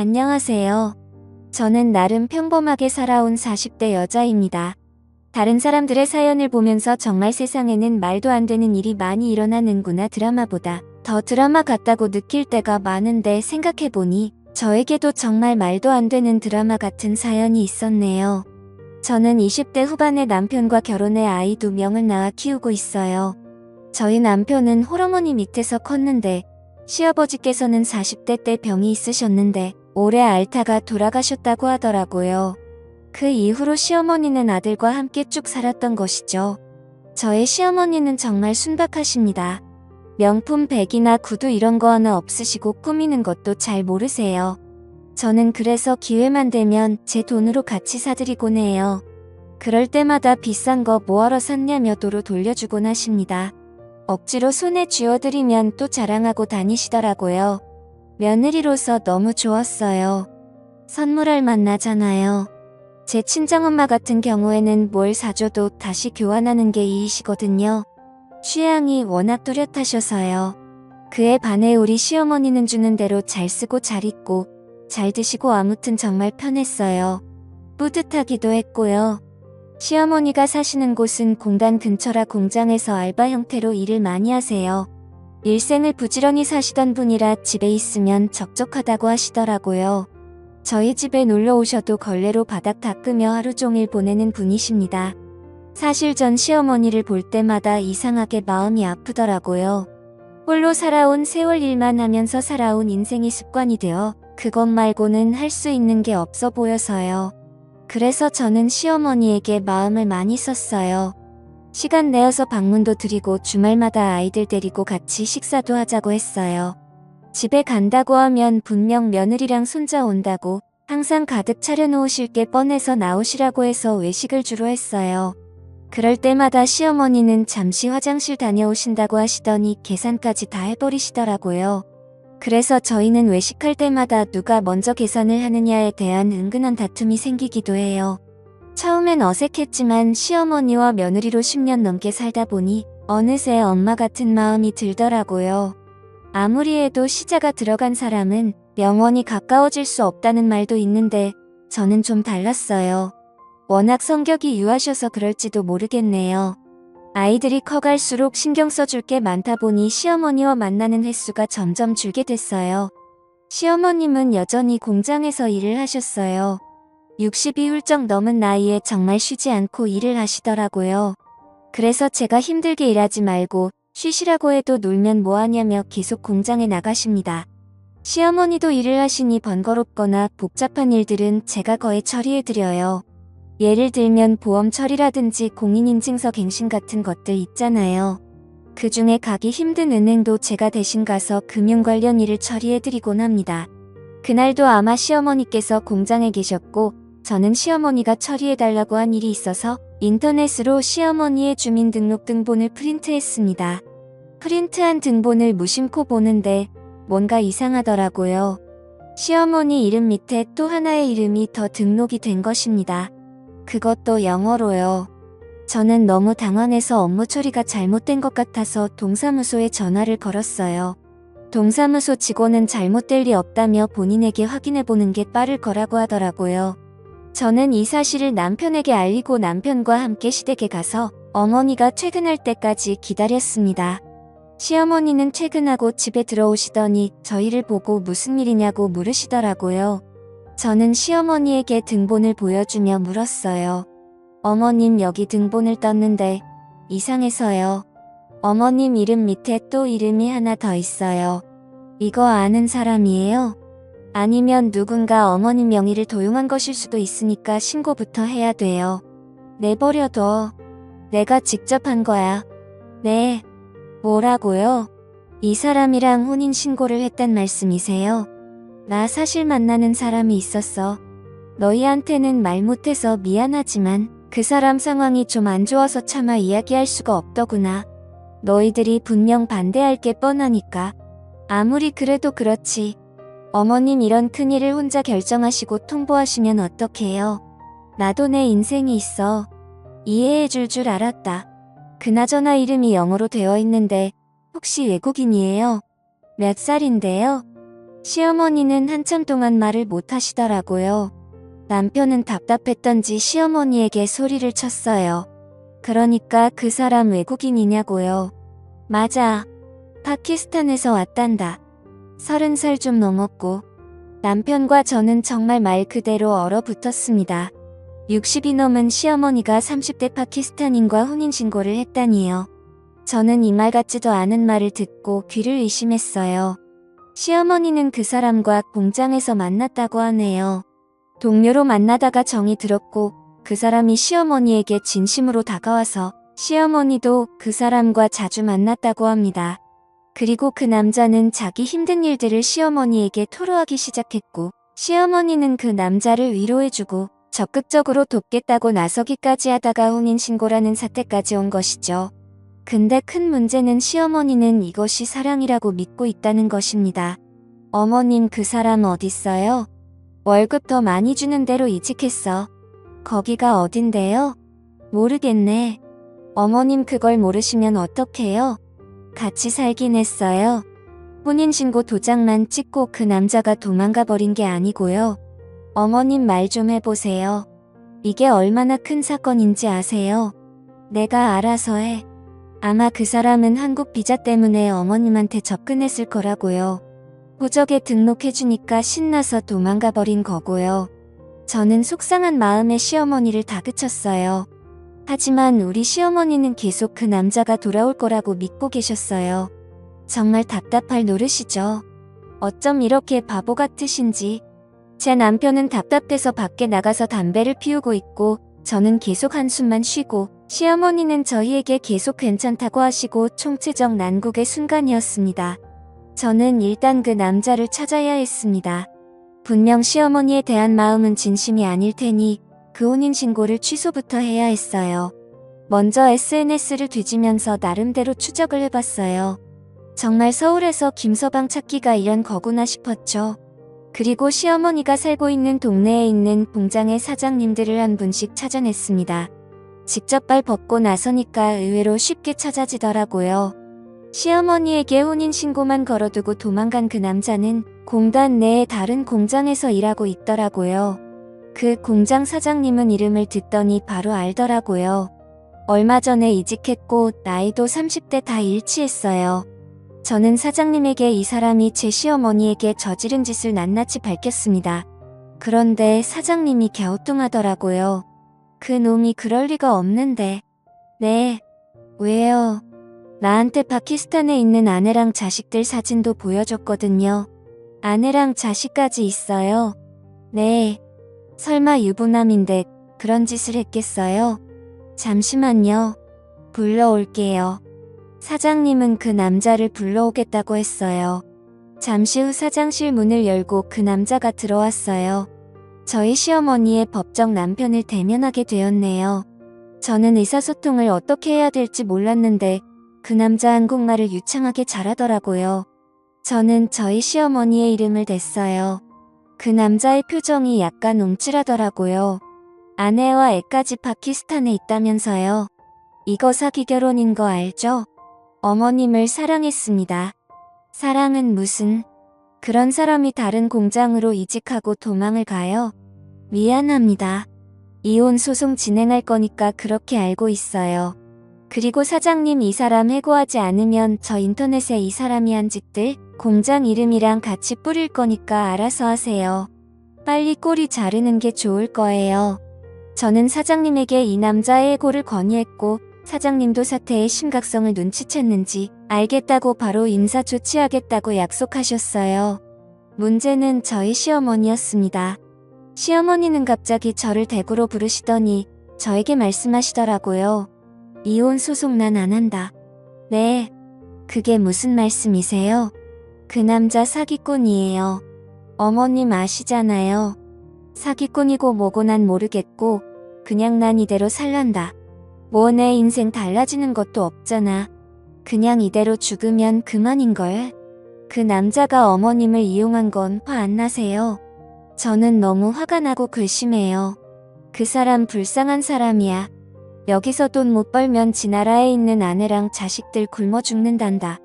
안녕하세요. 저는 나름 평범하게 살아온 40대 여자입니다. 다른 사람들의 사연을 보면서 정말 세상에는 말도 안 되는 일이 많이 일어나는구나, 드라마보다 더 드라마 같다고 느낄 때가 많은데 생각해보니 저에게도 정말 말도 안 되는 드라마 같은 사연이 있었네요. 저는 20대 후반에 남편과 결혼해 아이 2명을 낳아 키우고 있어요. 저희 남편은 홀어머니 밑에서 컸는데 시아버지께서는 40대 때 병이 있으셨는데 올해 앓다가 돌아가셨다고 하더라고요. 그 이후로 시어머니는 아들과 함께 쭉 살았던 것이죠. 저의 시어머니는 정말 순박하십니다. 명품 백이나 구두 이런 거 하나 없으시고 꾸미는 것도 잘 모르세요. 저는 그래서 기회만 되면 제 돈으로 같이 사드리곤 해요. 그럴 때마다 비싼 거 뭐하러 샀냐며 도로 돌려주곤 하십니다. 억지로 손에 쥐어드리면 또 자랑하고 다니시더라고요. 며느리로서 너무 좋았어요. 선물할 맛 나잖아요. 제 친정엄마 같은 경우에는 뭘 사줘도 다시 교환하는 게 이이시거든요. 취향이 워낙 뚜렷하셔서요. 그에 반해 우리 시어머니는 주는 대로 잘 쓰고 잘 입고 잘 드시고 아무튼 정말 편했어요. 뿌듯하기도 했고요. 시어머니가 사시는 곳은 공단 근처라 공장에서 알바 형태로 일을 많이 하세요. 일생을 부지런히 사시던 분이라 집에 있으면 적적하다고 하시더라고요. 저희 집에 놀러 오셔도 걸레로 바닥 닦으며 하루 종일 보내는 분이십니다. 사실 전 시어머니를 볼 때마다 이상하게 마음이 아프더라고요. 홀로 살아온 세월 일만 하면서 살아온 인생이 습관이 되어 그것 말고는 할 수 있는 게 없어 보여서요. 그래서 저는 시어머니에게 마음을 많이 썼어요. 시간 내어서 방문도 드리고 주말마다 아이들 데리고 같이 식사도 하자고 했어요. 집에 간다고 하면 분명 며느리랑 손자 온다고 항상 가득 차려놓으실 게 뻔해서 나오시라고 해서 외식을 주로 했어요. 그럴 때마다 시어머니는 잠시 화장실 다녀오신다고 하시더니 계산까지 다 해버리시더라고요. 그래서 저희는 외식할 때마다 누가 먼저 계산을 하느냐에 대한 은근한 다툼이 생기기도 해요. 처음엔 어색했지만 시어머니와 며느리로 10년 넘게 살다 보니 어느새 엄마 같은 마음이 들더라고요. 아무리 해도 시자가 들어간 사람은 영원히 가까워질 수 없다는 말도 있는데 저는 좀 달랐어요. 워낙 성격이 유하셔서 그럴지도 모르겠네요. 아이들이 커갈수록 신경 써줄 게 많다 보니 시어머니와 만나는 횟수가 점점 줄게 됐어요. 시어머님은 여전히 공장에서 일을 하셨어요. 60이 훌쩍 넘은 나이에 정말 쉬지 않고 일을 하시더라고요. 그래서 제가 힘들게 일하지 말고 쉬시라고 해도 놀면 뭐하냐며 계속 공장에 나가십니다. 시어머니도 일을 하시니 번거롭거나 복잡한 일들은 제가 거의 처리해드려요. 예를 들면 보험 처리라든지 공인인증서 갱신 같은 것들 있잖아요. 그 중에 가기 힘든 은행도 제가 대신 가서 금융 관련 일을 처리해드리곤 합니다. 그날도 아마 시어머니께서 공장에 계셨고 저는 시어머니가 처리해달라고 한 일이 있어서 인터넷으로 시어머니의 주민등록등본을 프린트했습니다. 프린트한 등본을 무심코 보는데 뭔가 이상하더라고요. 시어머니 이름 밑에 또 하나의 이름이 더 등록이 된 것입니다. 그것도 영어로요. 저는 너무 당황해서 업무 처리가 잘못된 것 같아서 동사무소에 전화를 걸었어요. 동사무소 직원은 잘못될 리 없다며 본인에게 확인해보는 게 빠를 거라고 하더라고요. 저는 이 사실을 남편에게 알리고 남편과 함께 시댁에 가서 어머니가 퇴근할 때까지 기다렸습니다. 시어머니는 퇴근하고 집에 들어오시더니 저희를 보고 무슨 일이냐고 물으시더라고요. 저는 시어머니에게 등본을 보여주며 물었어요. 어머님, 여기 등본을 떴는데 이상해서요. 어머님 이름 밑에 또 이름이 하나 더 있어요. 이거 아는 사람이에요? 아니면 누군가 어머님 명의를 도용한 것일 수도 있으니까 신고부터 해야 돼요. 내버려둬. 내가 직접 한 거야. 네. 뭐라고요? 이 사람이랑 혼인신고를 했단 말씀이세요? 나 사실 만나는 사람이 있었어. 너희한테는 말 못해서 미안하지만 그 사람 상황이 좀 안 좋아서 차마 이야기할 수가 없더구나. 너희들이 분명 반대할 게 뻔하니까. 아무리 그래도 그렇지. 어머님 이런 큰일을 혼자 결정하시고 통보하시면 어떡해요. 나도 내 인생이 있어. 이해해줄 줄 알았다. 그나저나 이름이 영어로 되어 있는데 혹시 외국인이에요? 몇 살인데요? 시어머니는 한참 동안 말을 못 하시더라고요. 남편은 답답했던지 시어머니에게 소리를 쳤어요. 그러니까 그 사람 외국인이냐고요. 맞아. 파키스탄에서 왔단다. 30살 좀 넘었고 남편과 저는 정말 말 그대로 얼어붙었습니다. 60이 넘은 시어머니가 30대 파키스탄인과 혼인신고를 했다니요. 저는 이 말 같지도 않은 말을 듣고 귀를 의심했어요. 시어머니는 그 사람과 공장에서 만났다고 하네요. 동료로 만나다가 정이 들었고 그 사람이 시어머니에게 진심으로 다가와서 시어머니도 그 사람과 자주 만났다고 합니다. 그리고 그 남자는 자기 힘든 일들을 시어머니에게 토로하기 시작했고 시어머니는 그 남자를 위로해주고 적극적으로 돕겠다고 나서기까지 하다가 혼인신고라는 사태까지 온 것이죠. 근데 큰 문제는 시어머니는 이것이 사랑이라고 믿고 있다는 것입니다. 어머님 그 사람 어딨어요? 월급 더 많이 주는 데로 이직했어. 거기가 어딘데요? 모르겠네. 어머님 그걸 모르시면 어떡해요? 같이 살긴 했어요. 혼인신고 도장만 찍고 그 남자가 도망가 버린 게 아니고요. 어머님 말 좀 해보세요. 이게 얼마나 큰 사건인지 아세요? 내가 알아서 해. 아마 그 사람은 한국 비자 때문에 어머님한테 접근했을 거라고요. 호적에 등록해주니까 신나서 도망가 버린 거고요. 저는 속상한 마음에 시어머니를 다그쳤어요. 하지만 우리 시어머니는 계속 그 남자가 돌아올 거라고 믿고 계셨어요. 정말 답답할 노릇이죠. 어쩜 이렇게 바보 같으신지. 제 남편은 답답해서 밖에 나가서 담배를 피우고 있고 저는 계속 한숨만 쉬고 시어머니는 저희에게 계속 괜찮다고 하시고 총체적 난국의 순간이었습니다. 저는 일단 그 남자를 찾아야 했습니다. 분명 시어머니에 대한 마음은 진심이 아닐 테니 그 혼인신고를 취소부터 해야 했어요. 먼저 SNS를 뒤지면서 나름대로 추적을 해봤어요. 정말 서울에서 김서방 찾기가 이런 거구나 싶었죠. 그리고 시어머니가 살고 있는 동네에 있는 공장의 사장님들을 한 분씩 찾아냈습니다. 직접 발 벗고 나서니까 의외로 쉽게 찾아지더라고요. 시어머니에게 혼인신고만 걸어두고 도망간 그 남자는 공단 내의 다른 공장에서 일하고 있더라고요. 그 공장 사장님은 이름을 듣더니 바로 알더라고요. 얼마 전에 이직했고 나이도 30대 다 일치했어요. 저는 사장님에게 이 사람이 제 시어머니에게 저지른 짓을 낱낱이 밝혔습니다. 그런데 사장님이 갸우뚱하더라고요. 그 놈이 그럴 리가 없는데. 네. 왜요? 나한테 파키스탄에 있는 아내랑 자식들 사진도 보여줬거든요. 아내랑 자식까지 있어요. 네. 설마 유부남인데 그런 짓을 했겠어요? 잠시만요. 불러올게요. 사장님은 그 남자를 불러오겠다고 했어요. 잠시 후 사장실 문을 열고 그 남자가 들어왔어요. 저희 시어머니의 법정 남편을 대면하게 되었네요. 저는 의사소통을 어떻게 해야 될지 몰랐는데 그 남자 한국말을 유창하게 잘하더라고요. 저는 저희 시어머니의 이름을 댔어요. 그 남자의 표정이 약간 움찔하더라고요. 아내와 애까지 파키스탄에 있다면서요. 이거 사기 결혼인 거 알죠? 어머님을 사랑했습니다. 사랑은 무슨... 그런 사람이 다른 공장으로 이직하고 도망을 가요? 미안합니다. 이혼 소송 진행할 거니까 그렇게 알고 있어요. 그리고 사장님 이 사람 해고하지 않으면 저 인터넷에 이 사람이 한 짓들 공장 이름이랑 같이 뿌릴 거니까 알아서 하세요. 빨리 꼬리 자르는 게 좋을 거예요. 저는 사장님에게 이 남자의 해고를 건의했고 사장님도 사태의 심각성을 눈치챘는지 알겠다고 바로 인사 조치하겠다고 약속하셨어요. 문제는 저희 시어머니였습니다. 시어머니는 갑자기 저를 대구로 부르시더니 저에게 말씀하시더라고요. 이혼 소송 난 안 한다. 네. 그게 무슨 말씀이세요? 그 남자 사기꾼이에요. 어머님 아시잖아요. 사기꾼이고 뭐고 난 모르겠고 그냥 난 이대로 살란다. 뭐 내 인생 달라지는 것도 없잖아. 그냥 이대로 죽으면 그만인걸. 그 남자가 어머님을 이용한 건 화 안 나세요? 저는 너무 화가 나고 괘씸해요. 그 사람 불쌍한 사람이야. 여기서 돈 못 벌면 지 나라에 있는 아내랑 자식들 굶어 죽는단다.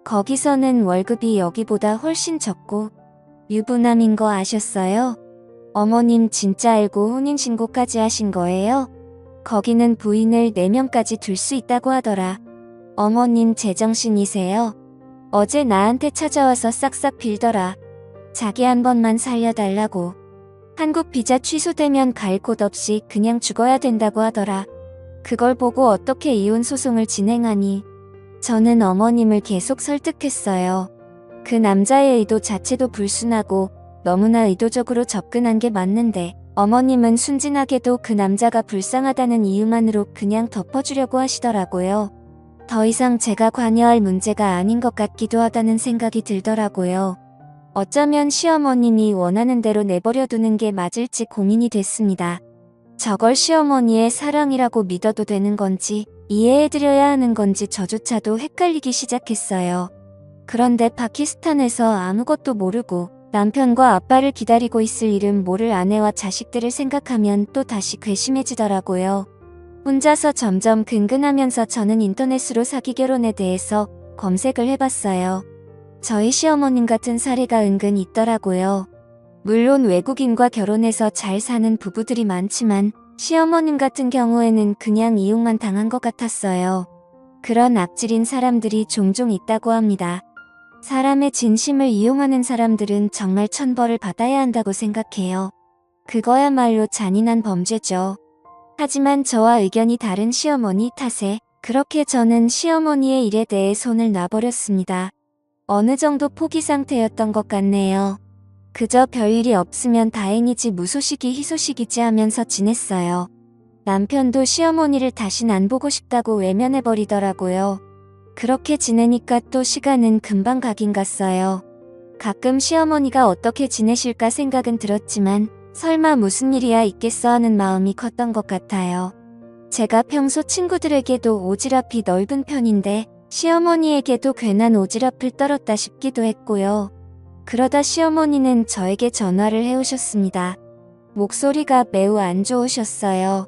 거기서는 월급이 여기보다 훨씬 적고 유부남인 거 아셨어요? 어머님 진짜 알고 혼인신고까지 하신 거예요? 거기는 부인을 4명까지 둘 수 있다고 하더라. 어머님 제정신이세요? 어제 나한테 찾아와서 싹싹 빌더라. 자기 한 번만 살려달라고. 한국 비자 취소되면 갈 곳 없이 그냥 죽어야 된다고 하더라. 그걸 보고 어떻게 이혼 소송을 진행하니? 저는 어머님을 계속 설득했어요. 그 남자의 의도 자체도 불순하고 너무나 의도적으로 접근한 게 맞는데 어머님은 순진하게도 그 남자가 불쌍하다는 이유만으로 그냥 덮어주려고 하시더라고요. 더 이상 제가 관여할 문제가 아닌 것 같기도 하다는 생각이 들더라고요. 어쩌면 시어머님이 원하는 대로 내버려두는 게 맞을지 고민이 됐습니다. 저걸 시어머니의 사랑이라고 믿어도 되는 건지 이해해드려야 하는 건지 저조차도 헷갈리기 시작했어요. 그런데 파키스탄에서 아무것도 모르고 남편과 아빠를 기다리고 있을 일은 모를 아내와 자식들을 생각하면 또 다시 괘씸해지더라고요. 혼자서 점점 근근하면서 저는 인터넷으로 사기 결혼에 대해서 검색을 해봤어요. 저희 시어머님 같은 사례가 은근 있더라고요. 물론 외국인과 결혼해서 잘 사는 부부들이 많지만 시어머님 같은 경우에는 그냥 이용만 당한 것 같았어요. 그런 악질인 사람들이 종종 있다고 합니다. 사람의 진심을 이용하는 사람들은 정말 천벌을 받아야 한다고 생각해요. 그거야말로 잔인한 범죄죠. 하지만 저와 의견이 다른 시어머니 탓에 그렇게 저는 시어머니의 일에 대해 손을 놔버렸습니다. 어느 정도 포기 상태였던 것 같네요. 그저 별일이 없으면 다행이지 무소식이 희소식이지 하면서 지냈어요. 남편도 시어머니를 다신 안 보고 싶다고 외면해버리더라고요. 그렇게 지내니까 또 시간은 금방 가긴 갔어요. 가끔 시어머니가 어떻게 지내실까 생각은 들었지만 설마 무슨 일이야 있겠어 하는 마음이 컸던 것 같아요. 제가 평소 친구들에게도 오지랖이 넓은 편인데 시어머니에게도 괜한 오지랖을 떨었다 싶기도 했고요. 그러다 시어머니는 저에게 전화를 해오셨습니다. 목소리가 매우 안 좋으셨어요.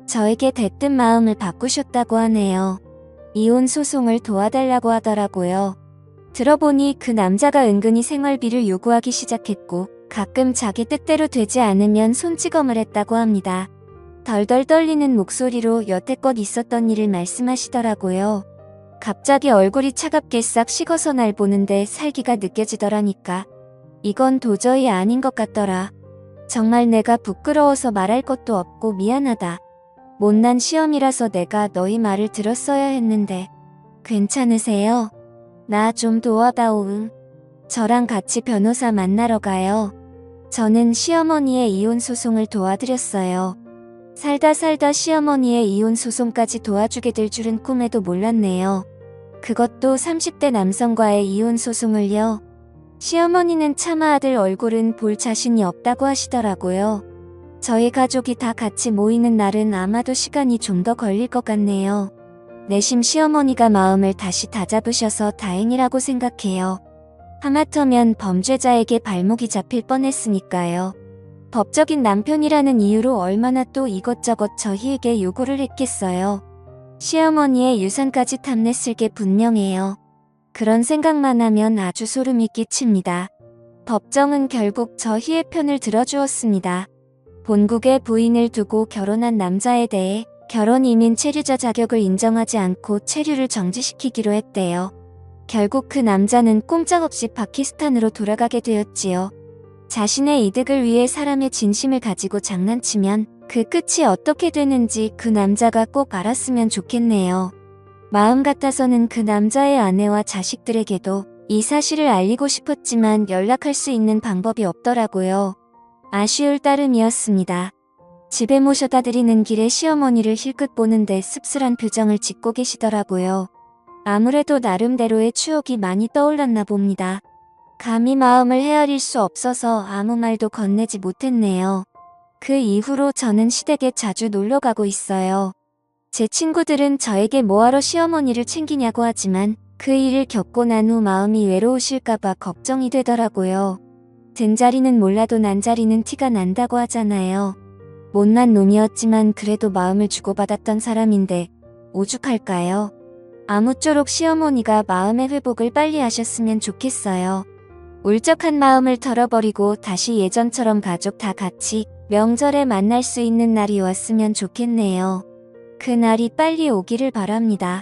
저에게 대뜸 마음을 바꾸셨다고 하네요. 이혼 소송을 도와달라고 하더라고요. 들어보니 그 남자가 은근히 생활비를 요구하기 시작했고 가끔 자기 뜻대로 되지 않으면 손찌검을 했다고 합니다. 덜덜 떨리는 목소리로 여태껏 있었던 일을 말씀하시더라고요. 갑자기 얼굴이 차갑게 싹 식어서 날 보는데 살기가 느껴지더라니까. 이건 도저히 아닌 것 같더라. 정말 내가 부끄러워서 말할 것도 없고 미안하다. 못난 시험이라서 내가 너희 말을 들었어야 했는데. 괜찮으세요? 나 좀 도와다오. 응. 저랑 같이 변호사 만나러 가요. 저는 시어머니의 이혼 소송을 도와드렸어요. 살다 살다 시어머니의 이혼 소송까지 도와주게 될 줄은 꿈에도 몰랐네요. 그것도 30대 남성과의 이혼 소송을요. 시어머니는 차마 아들 얼굴은 볼 자신이 없다고 하시더라고요. 저희 가족이 다 같이 모이는 날은 아마도 시간이 좀 더 걸릴 것 같네요. 내심 시어머니가 마음을 다시 다잡으셔서 다행이라고 생각해요. 하마터면 범죄자에게 발목이 잡힐 뻔했으니까요. 법적인 남편이라는 이유로 얼마나 또 이것저것 저희에게 요구를 했겠어요. 시어머니의 유산까지 탐냈을 게 분명해요. 그런 생각만 하면 아주 소름이 끼칩니다. 법정은 결국 저희의 편을 들어주었습니다. 본국에 부인을 두고 결혼한 남자에 대해 결혼 이민 체류자 자격을 인정하지 않고 체류를 정지시키기로 했대요. 결국 그 남자는 꼼짝없이 파키스탄으로 돌아가게 되었지요. 자신의 이득을 위해 사람의 진심을 가지고 장난치면 그 끝이 어떻게 되는지 그 남자가 꼭 알았으면 좋겠네요. 마음 같아서는 그 남자의 아내와 자식들에게도 이 사실을 알리고 싶었지만 연락할 수 있는 방법이 없더라고요. 아쉬울 따름이었습니다. 집에 모셔다 드리는 길에 시어머니를 힐끗 보는데 씁쓸한 표정을 짓고 계시더라고요. 아무래도 나름대로의 추억이 많이 떠올랐나 봅니다. 감히 마음을 헤아릴 수 없어서 아무 말도 건네지 못했네요. 그 이후로 저는 시댁에 자주 놀러 가고 있어요. 제 친구들은 저에게 뭐하러 시어머니를 챙기냐고 하지만 그 일을 겪고 난 후 마음이 외로우실까봐 걱정이 되더라고요. 든 자리는 몰라도 난 자리는 티가 난다고 하잖아요. 못난 놈이었지만 그래도 마음을 주고받았던 사람인데 오죽할까요? 아무쪼록 시어머니가 마음의 회복을 빨리 하셨으면 좋겠어요. 울적한 마음을 털어버리고 다시 예전처럼 가족 다 같이 명절에 만날 수 있는 날이 왔으면 좋겠네요. 그 날이 빨리 오기를 바랍니다.